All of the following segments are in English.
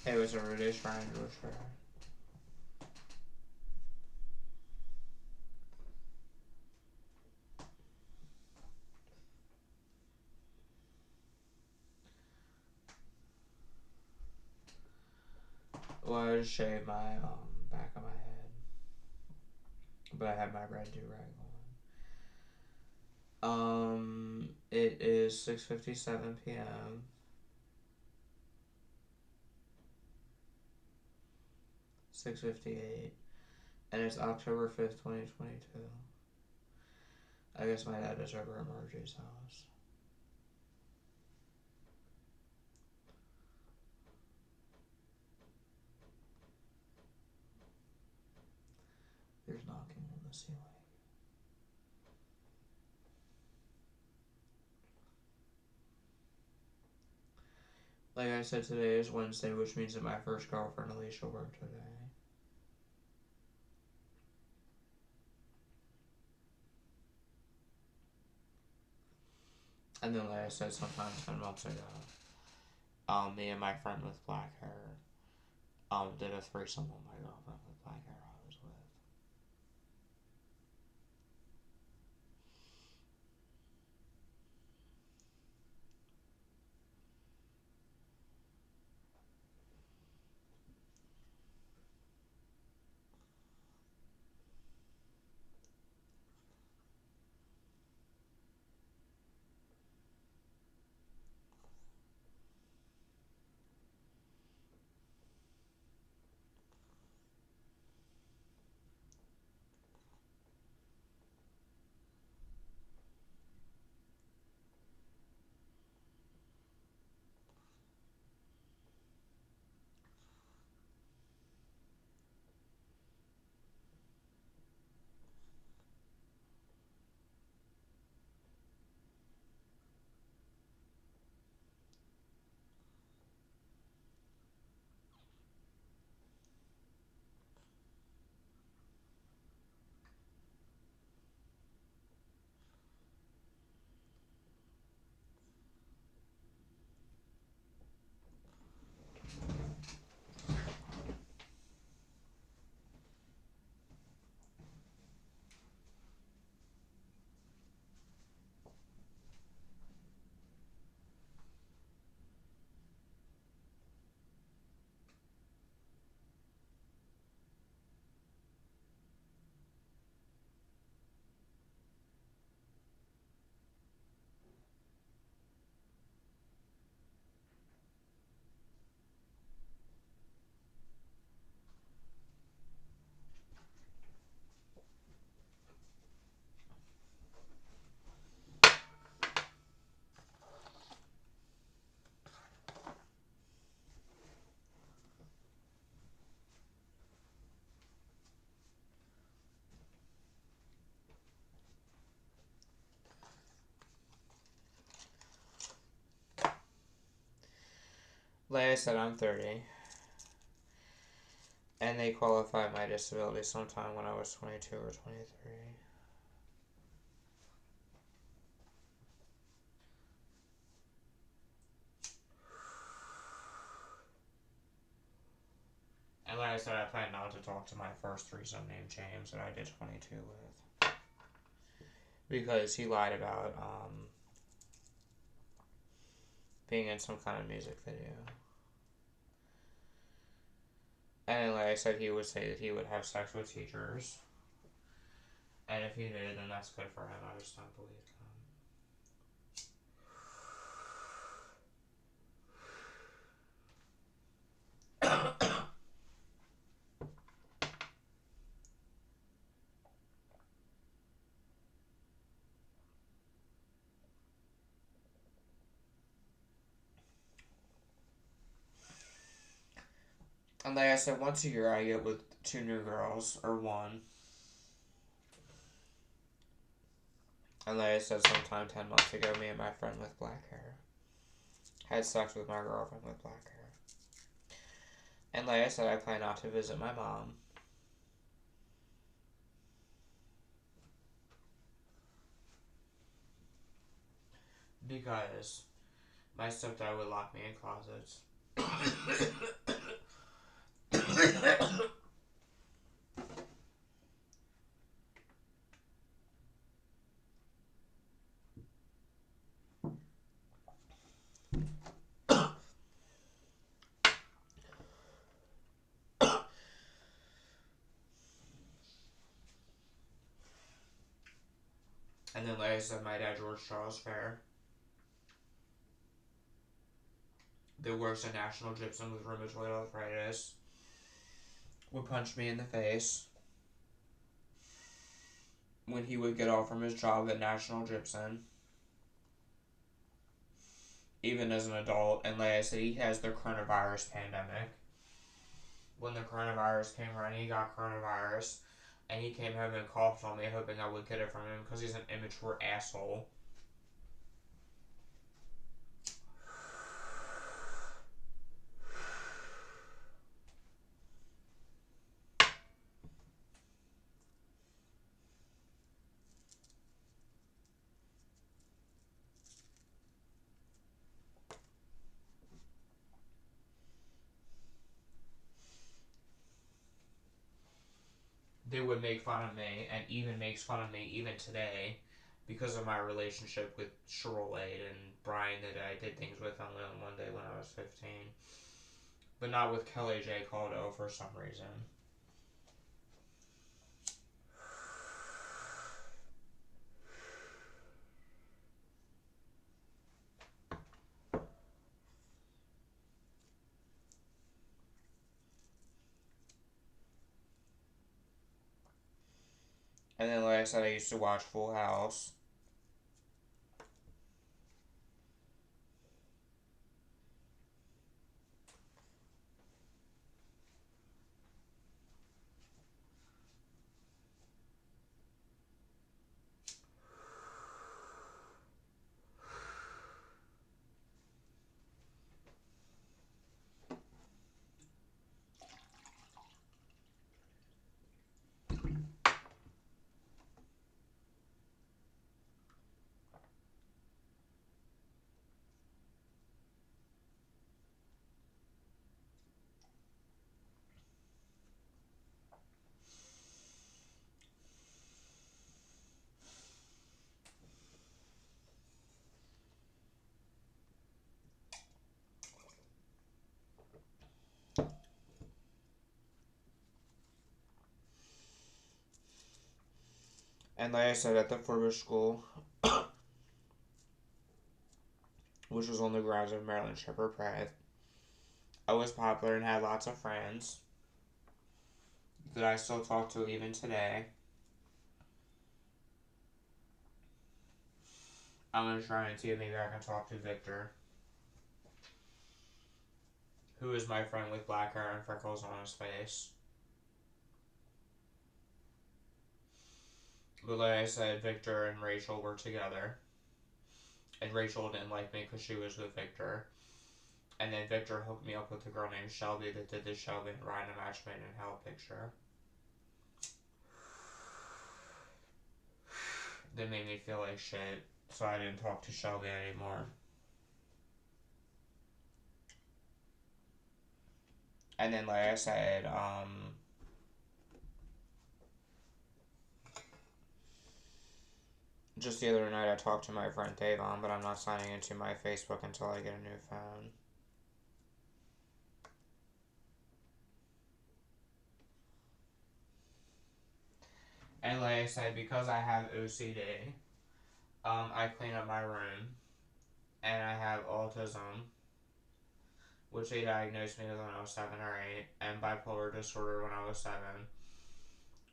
It was a really strange whisper. Well, I just shaved my back of my head, but I have my red do-rag on. It is 6:57 p.m. 6:58, and it's October 5th, 2022. I guess my dad is over at Margie's house. There's knocking on the ceiling. Like I said, today is Wednesday, which means that my first girlfriend, Alicia, worked today. And then, like I said, sometime 10 months ago, me and my friend with black hair, did a threesome with my girlfriend with black hair I was with. Like I said, I'm 30. And they qualified my disability sometime when I was 22 or 23. And like I said, I plan not to talk to my first threesome named James that I did 22 with. Because he lied about being in some kind of music video. And like I said, he would say that he would have sex with teachers. And if he did, then that's good for him. I just don't believe him. And like I said, once a year I get with 2 new girls, or 1. And like I said, sometime 10 months ago, me and my friend with black hair had sex with my girlfriend with black hair. And like I said, I plan not to visit my mom. Because my stepdad would lock me in closets. And then, like I said, my dad, George Charles Fair, that works at National Gypsum with rheumatoid arthritis, would punch me in the face when he would get off from his job at National Gypsum, even as an adult. And like I said, he has the coronavirus pandemic. When the coronavirus came around, he got coronavirus, and he came home and coughed on me, hoping I would get it from him because he's an immature asshole. They would make fun of me, and even makes fun of me even today because of my relationship with Sherolade and Brian that I did things with only on one day when I was 15. But not with Kelly J. Caldo for some reason. And then, like I said, I used to watch Full House. And like I said, at the Forbush school, which was on the grounds of Maryland Shepard Pratt, I was popular and had lots of friends that I still talk to even today. I'm going to try and see if maybe I can talk to Victor, who is my friend with black hair and freckles on his face. But like I said, Victor and Rachel were together. And Rachel didn't like me because she was with Victor. And then Victor hooked me up with a girl named Shelby that did the Shelby and Ryan a Match Made in Hell picture. That made me feel like shit, so I didn't talk to Shelby anymore. And then, like I said, just the other night I talked to my friend Davon, but I'm not signing into my Facebook until I get a new phone. And like I said, because I have OCD, I clean up my room, and I have autism, which they diagnosed me with when I was 7 or 8, and bipolar disorder when I was 7,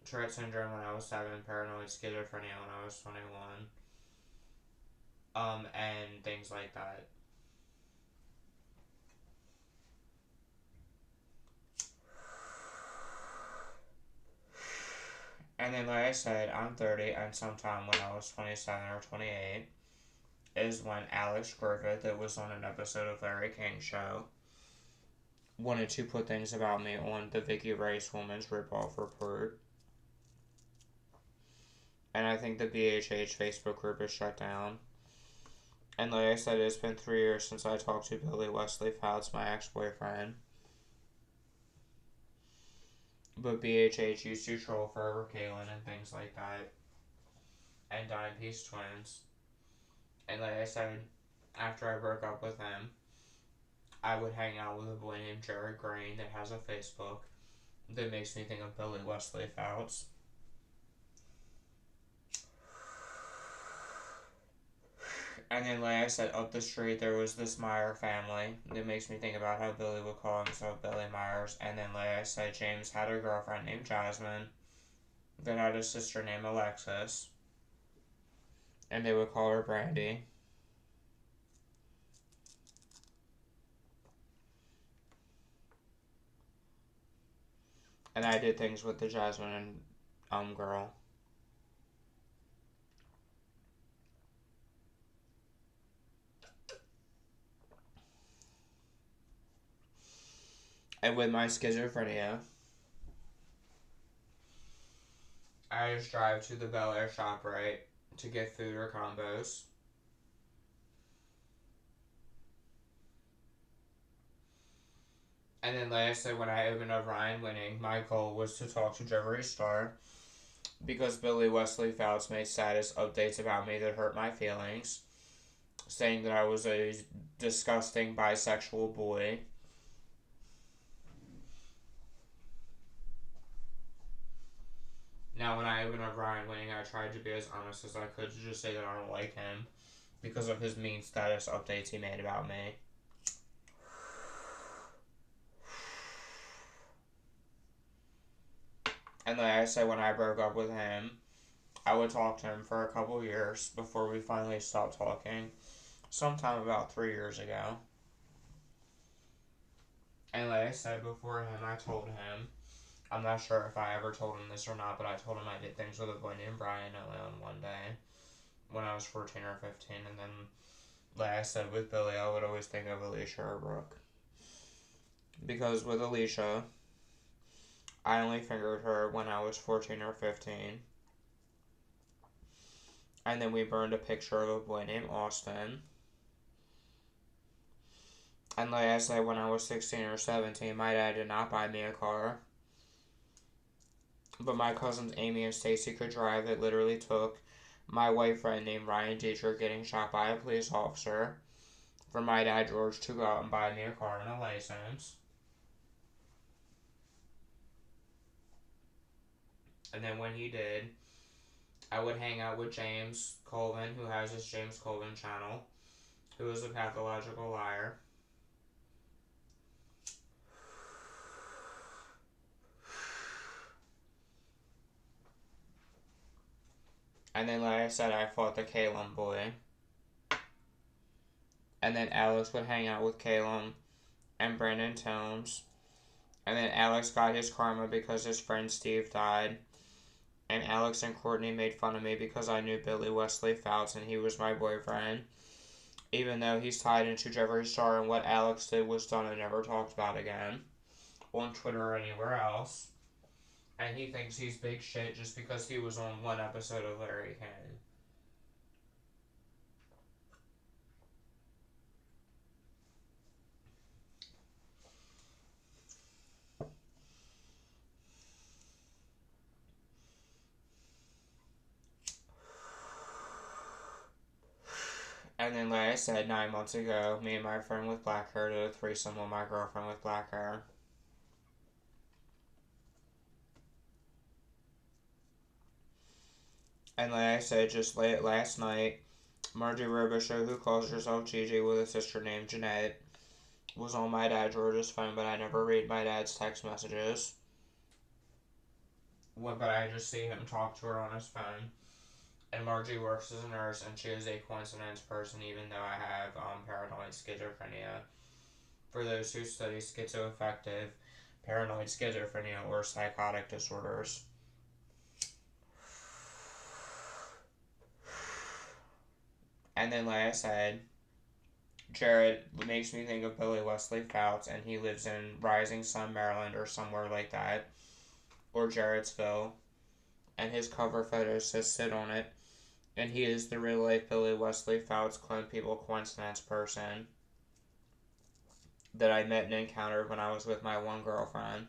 Tourette syndrome when I was 7, paranoid schizophrenia when I was 21, and things like that. And then, like I said, I'm 30, and sometime when I was 27 or 28 is when Alex Griffith, that was on an episode of Larry King Show, wanted to put things about me on the Vicky Rice Woman's Ripoff Report. And I think the BHH Facebook group is shut down. And like I said, it's been 3 years since I talked to Billy Wesley Fouts, my ex-boyfriend. But BHH used to troll Forever Kaylin and things like that. And Dime Piece Twins. And like I said, after I broke up with him, I would hang out with a boy named Jared Green that has a Facebook that makes me think of Billy Wesley Fouts. And then, like I said, up the street there was this Meyer family. It makes me think about how Billy would call himself Billy Myers. And then, like I said, James had a girlfriend named Jasmine that had a sister named Alexis. And they would call her Brandy. And I did things with the Jasmine girl. And with my schizophrenia, I just drive to the Bel Air shop, right, to get food or combos. And then, like I said, when I opened up Ryan Winning, my goal was to talk to Jeffree Star because Billy Wesley Fouts made status updates about me that hurt my feelings, saying that I was a disgusting bisexual boy. Now, when I opened up Ryan Winning, I tried to be as honest as I could to just say that I don't like him because of his mean status updates he made about me. And like I said, when I broke up with him, I would talk to him for a couple years before we finally stopped talking. Sometime about 3 years ago. And like I said before him, I told him, I'm not sure if I ever told him this or not, but I told him I did things with a boy named Brian alone one day when I was 14 or 15. And then, like I said, with Billy, I would always think of Alicia or Brooke. Because with Alicia, I only fingered her when I was 14 or 15. And then we burned a picture of a boy named Austin. And like I said, when I was 16 or 17, my dad did not buy me a car. But my cousins Amy and Stacy could drive. It literally took my white friend named Ryan Dietrich getting shot by a police officer for my dad George to go out and buy me a car and a license. And then when he did, I would hang out with James Colvin, who has his James Colvin channel, who is a pathological liar. And then, like I said, I fought the Calum boy. And then Alex would hang out with Calum and Brandon Tones. And then Alex got his karma because his friend Steve died. And Alex and Courtney made fun of me because I knew Billy Wesley Fouts and he was my boyfriend. Even though he's tied into Jeffree Star and what Alex did was done and never talked about again on Twitter or anywhere else. And he thinks he's big shit just because he was on one episode of Larry King. And then, like I said, 9 months ago, me and my friend with black hair did a threesome with my girlfriend with black hair. And like I said, just late last night, Margie Robichaud, who calls herself Gigi with a sister named Jeanette, was on my dad George's phone, but I never read my dad's text messages. But I just see him talk to her on his phone. And Margie works as a nurse, and she is a coincidence person, even though I have paranoid schizophrenia. For those who study schizoaffective, paranoid schizophrenia, or psychotic disorders. And then, like I said, Jared makes me think of Billy Wesley Fouts, and he lives in Rising Sun, Maryland, or somewhere like that, or Jarrettsville. And his cover photo says "sit on it," and he is the real life Billy Wesley Fouts clone people coincidence person that I met and encountered when I was with my one girlfriend.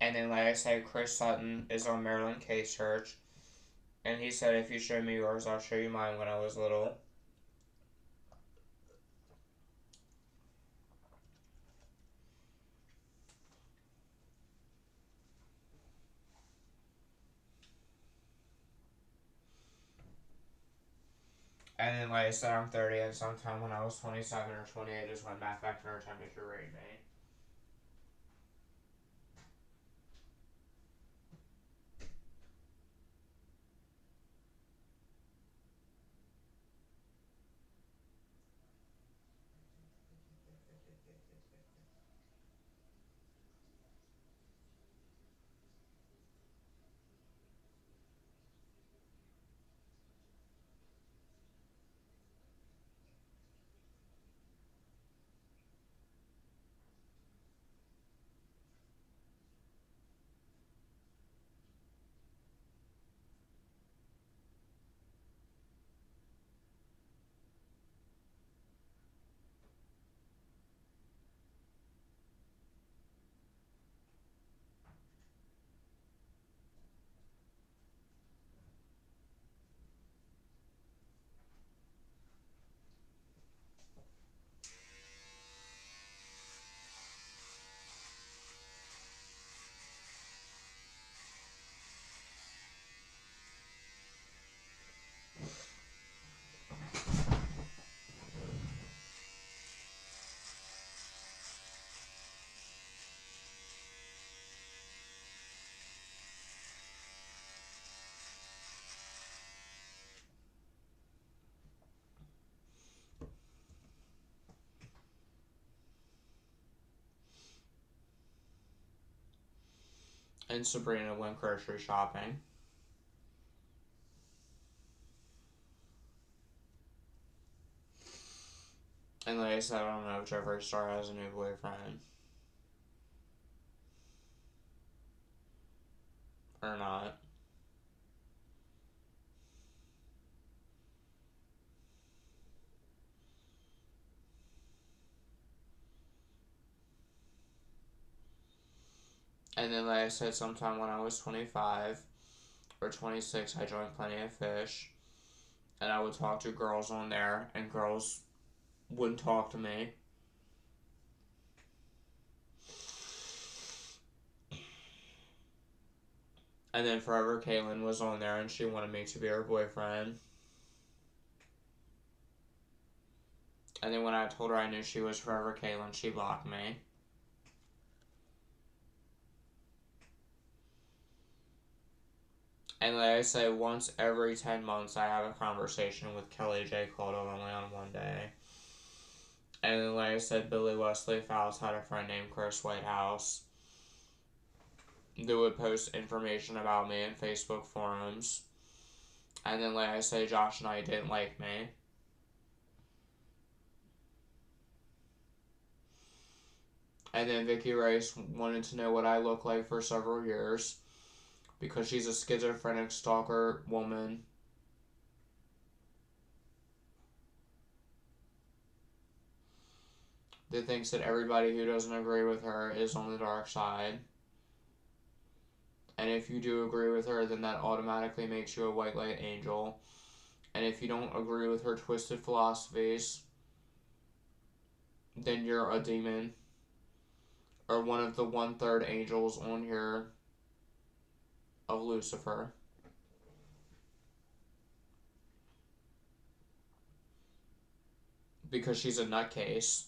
And then, like I said, Chris Sutton is on Maryland Case Church. And he said, if you show me yours, I'll show you mine when I was little. And then, like I said, I'm 30, and sometime when I was 27 or 28 is when Matt Beckner attempted to rape me. And Sabrina went grocery shopping. And like I said, I don't know if Jeffree Star has a new boyfriend. Or not. And then, like I said, sometime when I was 25 or 26, I joined Plenty of Fish. And I would talk to girls on there, and girls wouldn't talk to me. And then Forever Kaylin was on there, and she wanted me to be her boyfriend. And then when I told her I knew she was Forever Kaylin, she blocked me. And like I say, once every 10 months I have a conversation with Kelly J. Caldwell only on one day. And then like I said, Billy Wesley Fowles had a friend named Chris Whitehouse that would post information about me in Facebook forums. And then like I say, Josh Knight didn't like me. And then Vicky Rice wanted to know what I look like for several years, because she's a schizophrenic stalker woman that thinks that everybody who doesn't agree with her is on the dark side. And if you do agree with her, then that automatically makes you a white light angel. And if you don't agree with her twisted philosophies, then you're a demon. Or one of the 1/3 angels on here of Lucifer. Because she's a nutcase.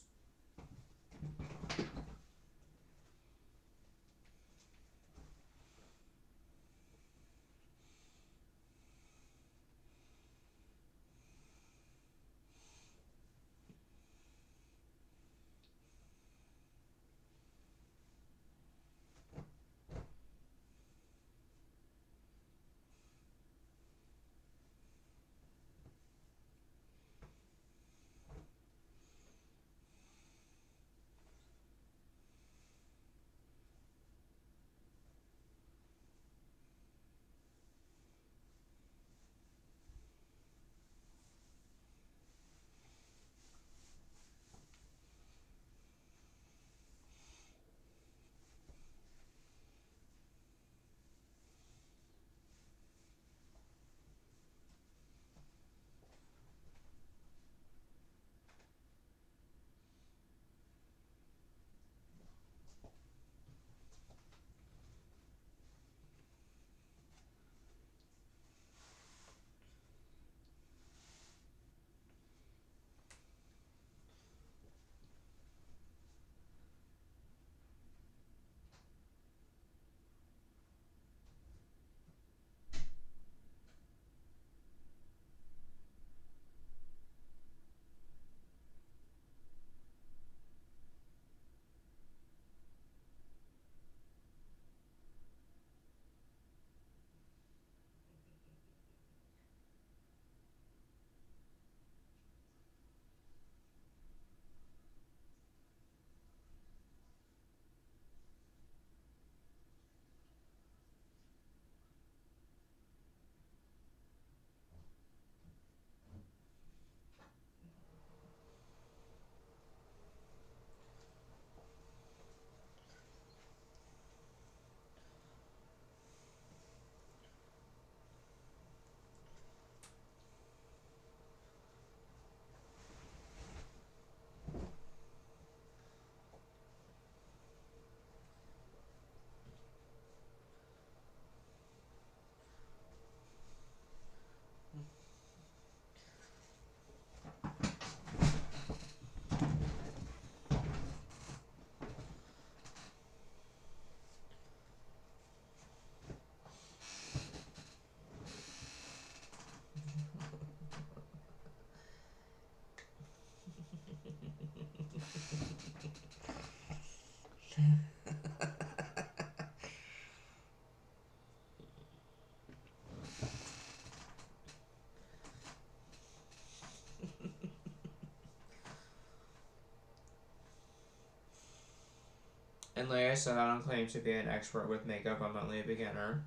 And like I said, I don't claim to be an expert with makeup. I'm only a beginner.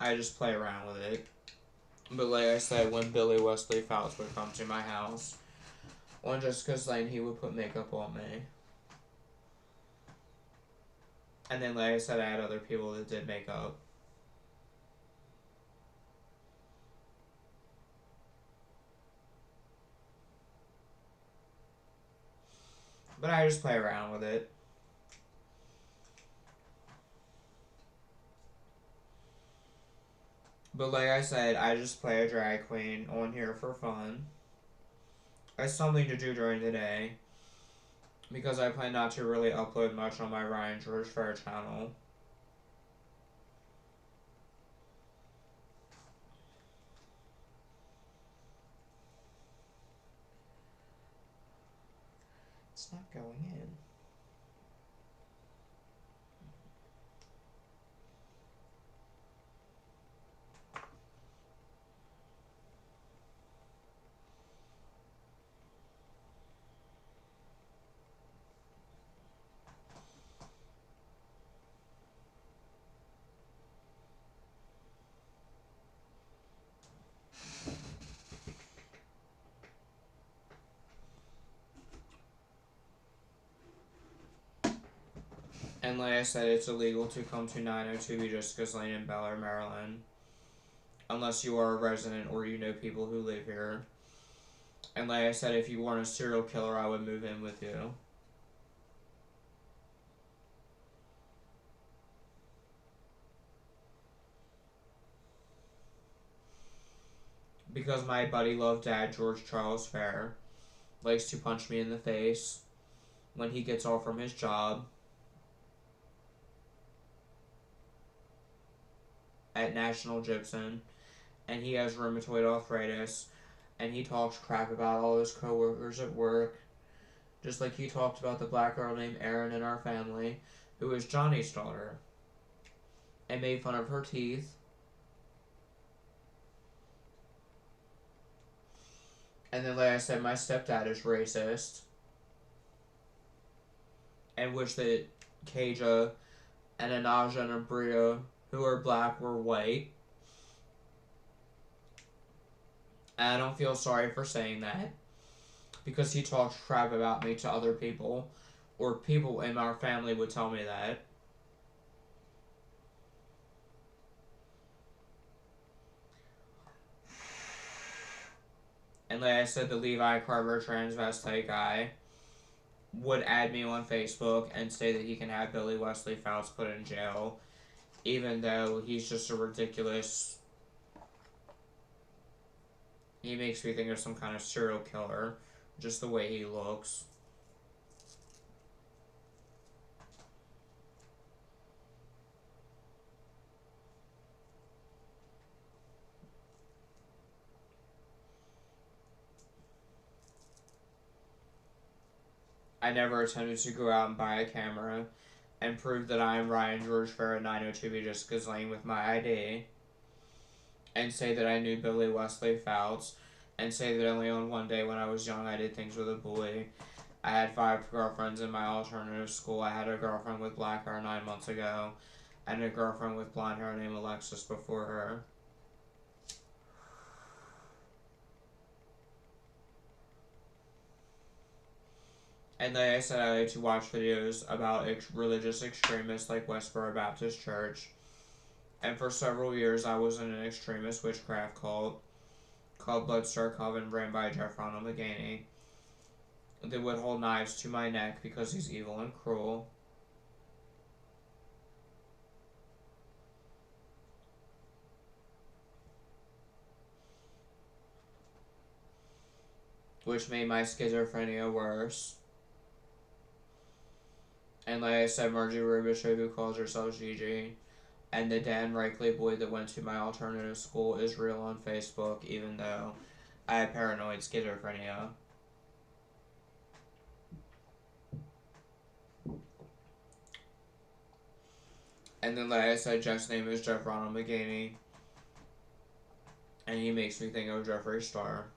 I just play around with it. But like I said, when Billy Wesley Fouts would come to my house on Jessica's Lane, he would put makeup on me. And then like I said, I had other people that did makeup. But I just play around with it. But like I said, I just play a drag queen on here for fun. It's something to do during the day. Because I plan not to really upload much on my Ryan George Fair channel. It's not going in. And like I said, it's illegal to come to 902 Jessica's Lane in Bel Air, Maryland. Unless you are a resident or you know people who live here. And like I said, if you weren't a serial killer, I would move in with you. Because my buddy love dad, George Charles Fair, likes to punch me in the face when he gets off from his job at National Gypsum, and he has rheumatoid arthritis, and he talks crap about all his coworkers at work, just like he talked about the black girl named Erin in our family, who is Johnny's daughter, and made fun of her teeth. And then, like I said, my stepdad is racist, and wish that Kaja and Anaja and Abria, who are black, were white. And I don't feel sorry for saying that, because he talks crap about me to other people, or people in our family would tell me that. And like I said, the Levi Carver transvestite guy would add me on Facebook and say that he can have Billy Wesley Fouts put in jail, even though he's just a ridiculous... He makes me think of some kind of serial killer, just the way he looks. I never attempted to go out and buy a camera and prove that I am Ryan George Fair at 902 Jessica's Lane with my ID, and say that I knew Billy Wesley Fouts, and say that only on one day when I was young I did things with a boy. I had 5 girlfriends in my alternative school. I had a girlfriend with black hair 9 months ago, and a girlfriend with blonde hair named Alexis before her. And like I said, I like to watch videos about religious extremists like Westboro Baptist Church. And for several years, I was in an extremist witchcraft cult called Bloodstar Coven, ran by Jeff Ronald McGaney. They would hold knives to my neck because he's evil and cruel. Which made my schizophrenia worse. And like I said, Margie Rubisha, who calls herself Gigi, and the Dan Reichley boy that went to my alternative school is real on Facebook, even though I have paranoid schizophrenia. And then like I said, Jeff's name is Jeff Ronald McGaney, and he makes me think of Jeffree Star.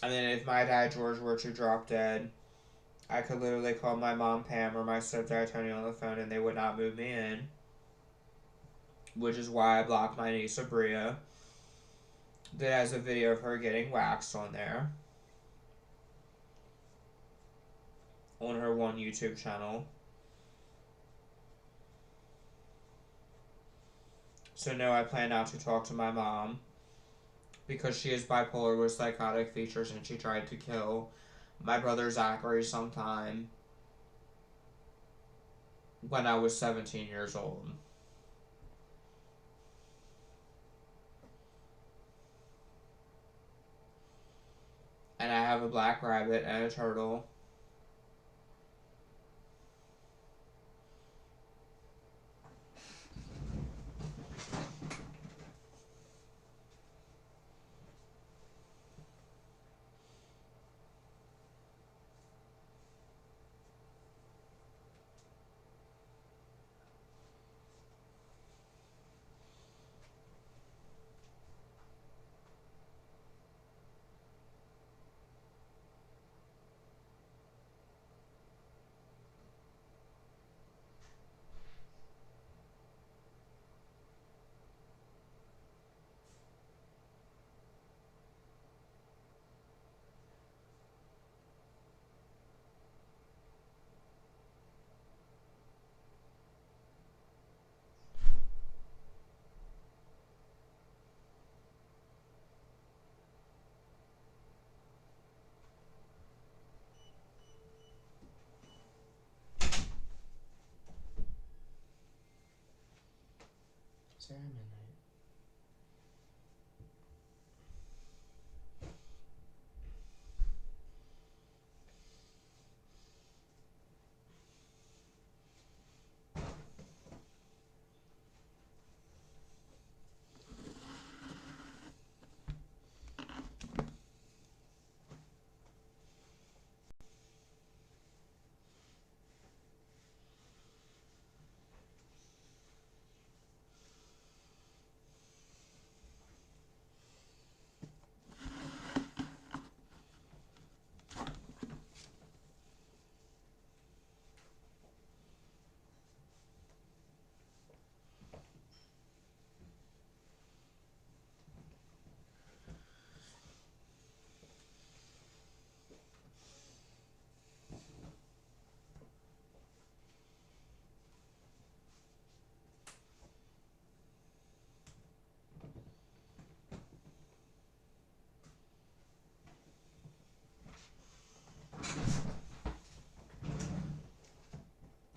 And then if my dad George were to drop dead, I could literally call my mom Pam or my stepdad Tony on the phone and they would not move me in. Which is why I blocked my niece Abria. That has a video of her getting waxed on there. On her one YouTube channel. So no, I plan not to talk to my mom. Because she is bipolar with psychotic features and she tried to kill my brother Zachary sometime when I was 17 years old. And I have a black rabbit and a turtle. Sarah Midnight.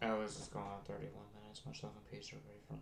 Oh, this is going on 31 minutes. Much love and peace, everybody from